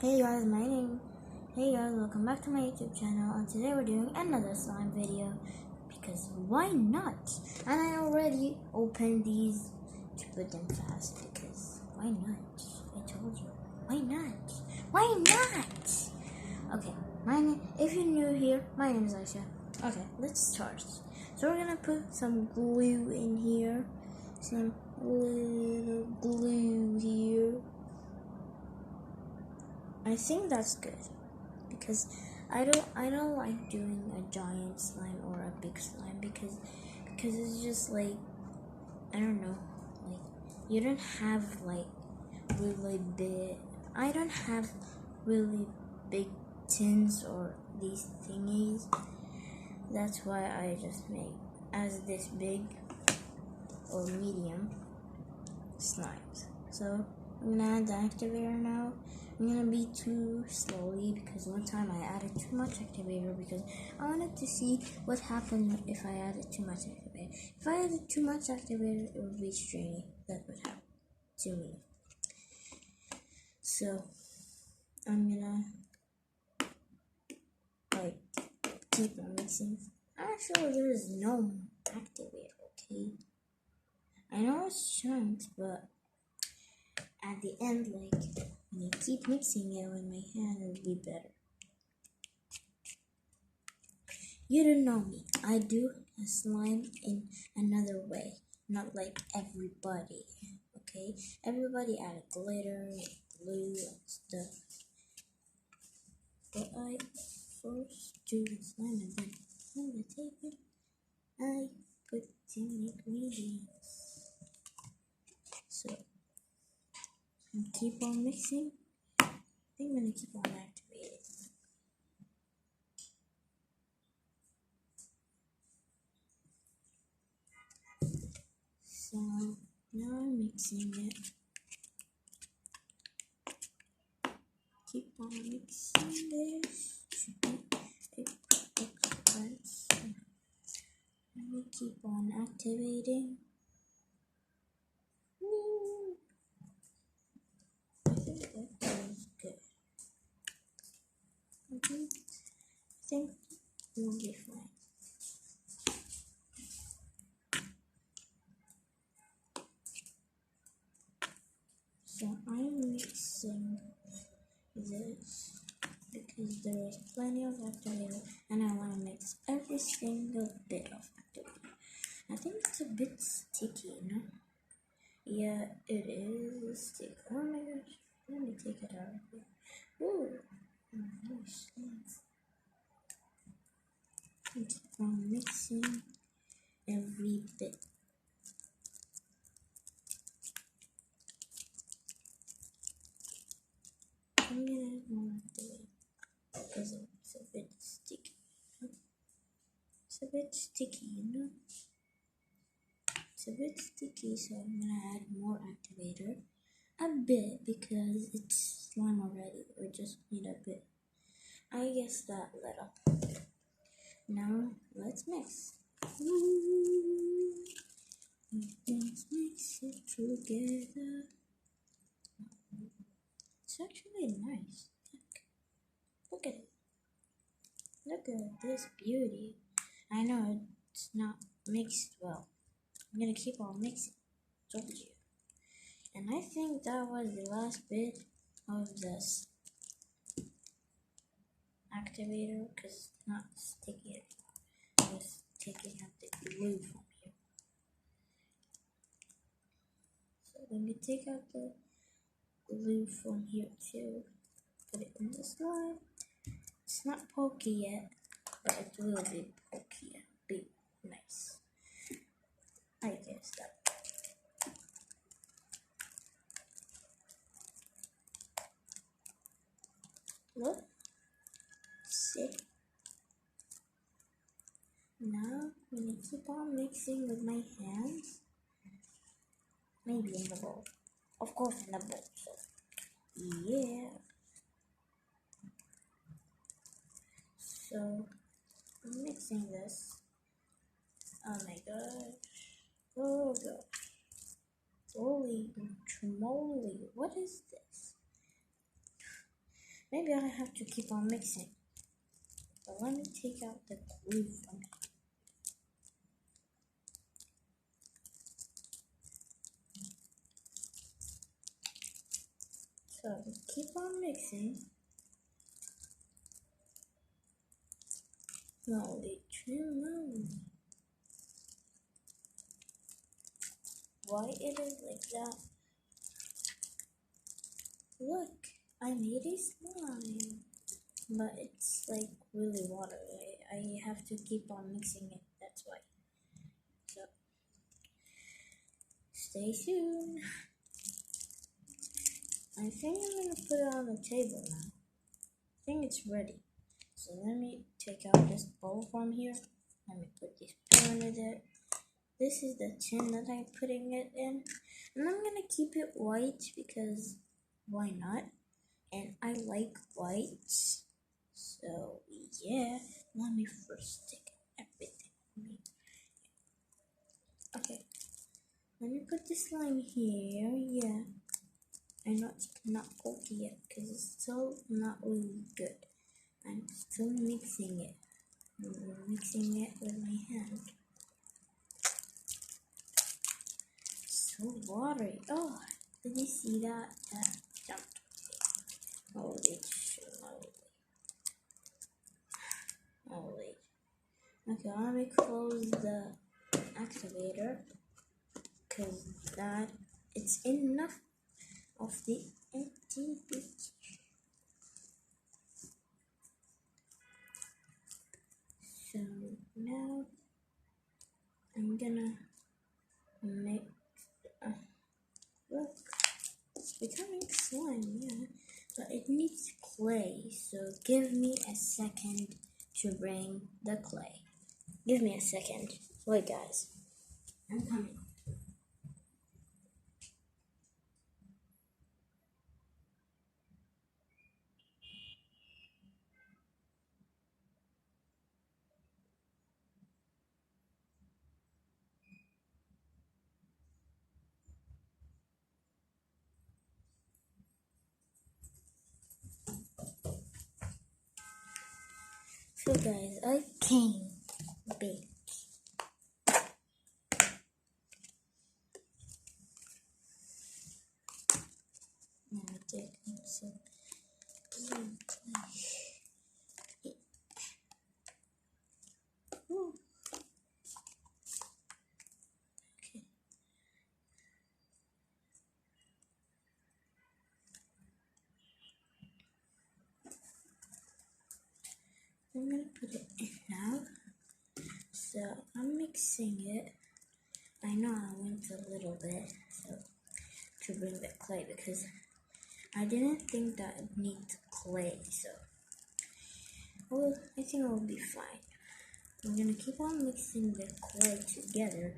Hey guys, Hey guys, welcome back to my YouTube channel, and today we're doing another slime video because why not? And I already opened these to put them fast because why not? I told you, why not? Why not? Okay, if you're new here, my name is Aisha. Okay, let's start. So we're gonna put some glue in here, some little glue here. I think that's good because I don't like doing a giant slime or a big slime because it's just like I don't know, like you don't have like really big I don't have really big tins or these thingies. That's why I just make as this big or medium slimes. So I'm gonna add the activator now. I'm gonna be too slowly because one time I added too much activator because I wanted to see what happened if I added too much activator. If I added too much activator, it would be stringy. That's what happened to me. So I'm gonna like keep on mixing. Actually, there is no activator. Okay, I know it's chunks, but at the end, like when you keep mixing it with my hand, it would be better. You don't know me. I do a slime in another way, not like everybody. Okay, everybody added glitter, glue, and stuff. But I first do the slime and then on the table I put the ingredients. So I keep on mixing. I'm gonna keep on activating. So now I'm mixing it. Keep on mixing this. Let me keep on activating. I think that is good. I think we'll be fine. So I'm mixing this because there is plenty of activator and I want to mix every single bit of activator. I think it's a bit sticky, no? Yeah, it is sticky. Oh my gosh, let me take it out of here. Ooh, nice. Keep on mixing every bit. I'm gonna add more activator because it's a bit sticky. It's a bit sticky, you know? It's a bit sticky, so I'm gonna add more activator. A bit because it's slime already. We just need a bit. I guess that little. Now let's mix. Let's mix it together. It's actually nice. Look at it. Look at this beauty. I know it's not mixed well. I'm gonna keep on mixing. Told you. And I think that was the last bit of this activator because it's not sticky. I'm just taking out the glue from here. So let me take out the glue from here too. Put it in the slime. It's not pokey yet, but it will be pokey and be nice. I guess that. Look. See. Now I'm gonna keep on mixing with my hands. Maybe in the bowl. Of course in the bowl. So yeah. So I'm mixing this. Oh my god. Oh god. Holy moly. What is this? Maybe I have to keep on mixing. But let me take out the glue from it. So keep on mixing. Slowly, slowly. Why it is like that? Look, I made a slime. But it's like really watery. I have to keep on mixing it, that's why. So, stay tuned. I think I'm gonna put it on the table now. I think it's ready. So let me take out this bowl from here. Let me put this spoon in there. This is the tin that I'm putting it in. And I'm gonna keep it white because why not? And I like white. So yeah, let me first stick everything. Okay, let me put the slime here. Yeah, I know it's not cooked yet because it's still not really good. I'm still mixing it. I'm mixing it with my hand. So watery. Oh, did you see that? That jumped. Holy shit! Holy. Okay, let me close the activator because that it's enough of the activity. So now I'm gonna make look, it's becoming slime, yeah, but it needs clay. So give me a second to bring the clay. Give me a second. Wait, guys, I'm coming. So guys, I came big. Now I take some blue clay. Ooh. Okay. I'm gonna put it in now. So I'm mixing it. I know I went a little bit so to bring the clay because I didn't think that it needs clay. So I think it will be fine. I'm gonna keep on mixing the clay together.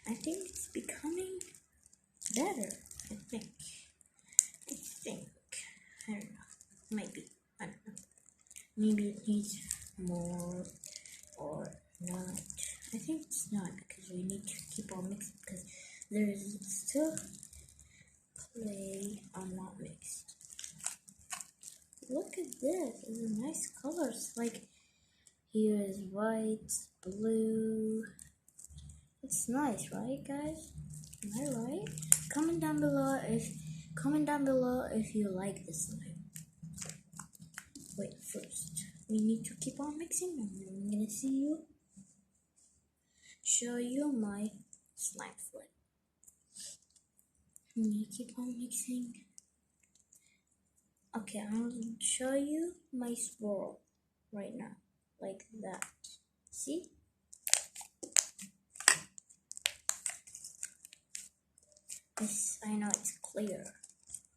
I think it's becoming better. I think. I don't know. Maybe. I don't know. Maybe it needs more or not. I think it's not because we need to keep on mixing because there is still clay not mixed. Look at this. It's a nice colors. Like here is white, blue. It's nice, right, guys? Am I right? Comment down below if you like this slime. Wait, first we need to keep on mixing, and then I'm gonna show you my slime flip. I'm gonna keep on mixing. Okay, I'll show you my swirl right now, like that. See? Yes, I know it's clear.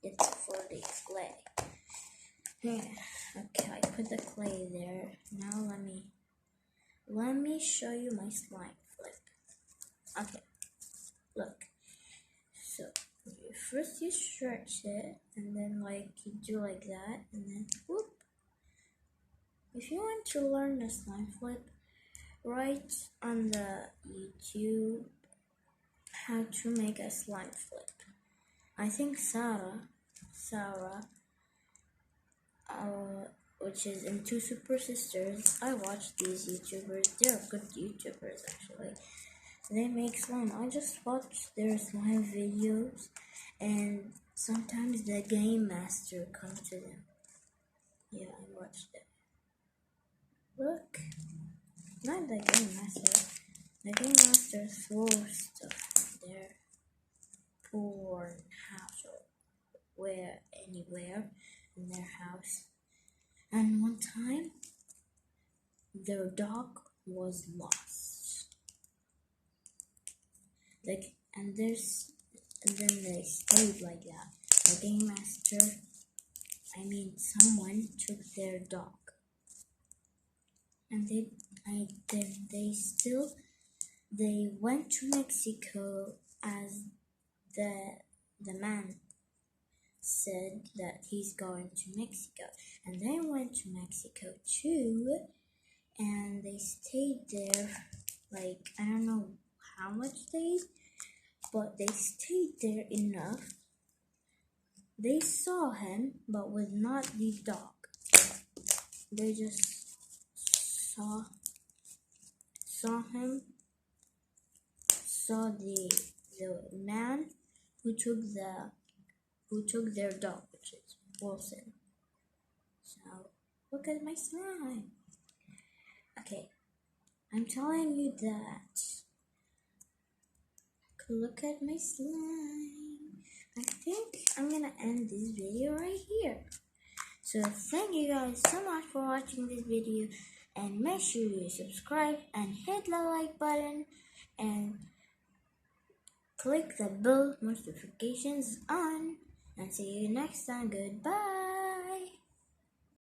It's for the clay. Yeah. Okay, I put the clay there. Now let me show you my slime flip. Okay, look. So first you stretch it, and then like you do like that, and then whoop. If you want to learn the slime flip, write on the YouTube how to make a slime flip. I think Sarah which is in Two Super Sisters. I watch these YouTubers. They're good YouTubers actually. They make slime. I just watch their slime videos, and sometimes the game master comes to them. Yeah, I watched it. Look, not the game master. The game master throws stuff there, pool or house or where anywhere in their house. And one time, their dog was lost. Like, and then they stayed like that. The game master, someone took their dog, and they went to Mexico as the man said that he's going to Mexico, and they went to Mexico too, and they stayed there like I don't know how much days, but they stayed there enough. They saw him, but was not the dog. They just saw him, saw the man who took their dog, which is Wilson. So look at my slime. Okay, I'm telling you that. Look at my slime. I think I'm gonna end this video right here. So thank you guys so much for watching this video, and make sure you subscribe and hit the like button and click the bell notifications on, and see you next time. Goodbye.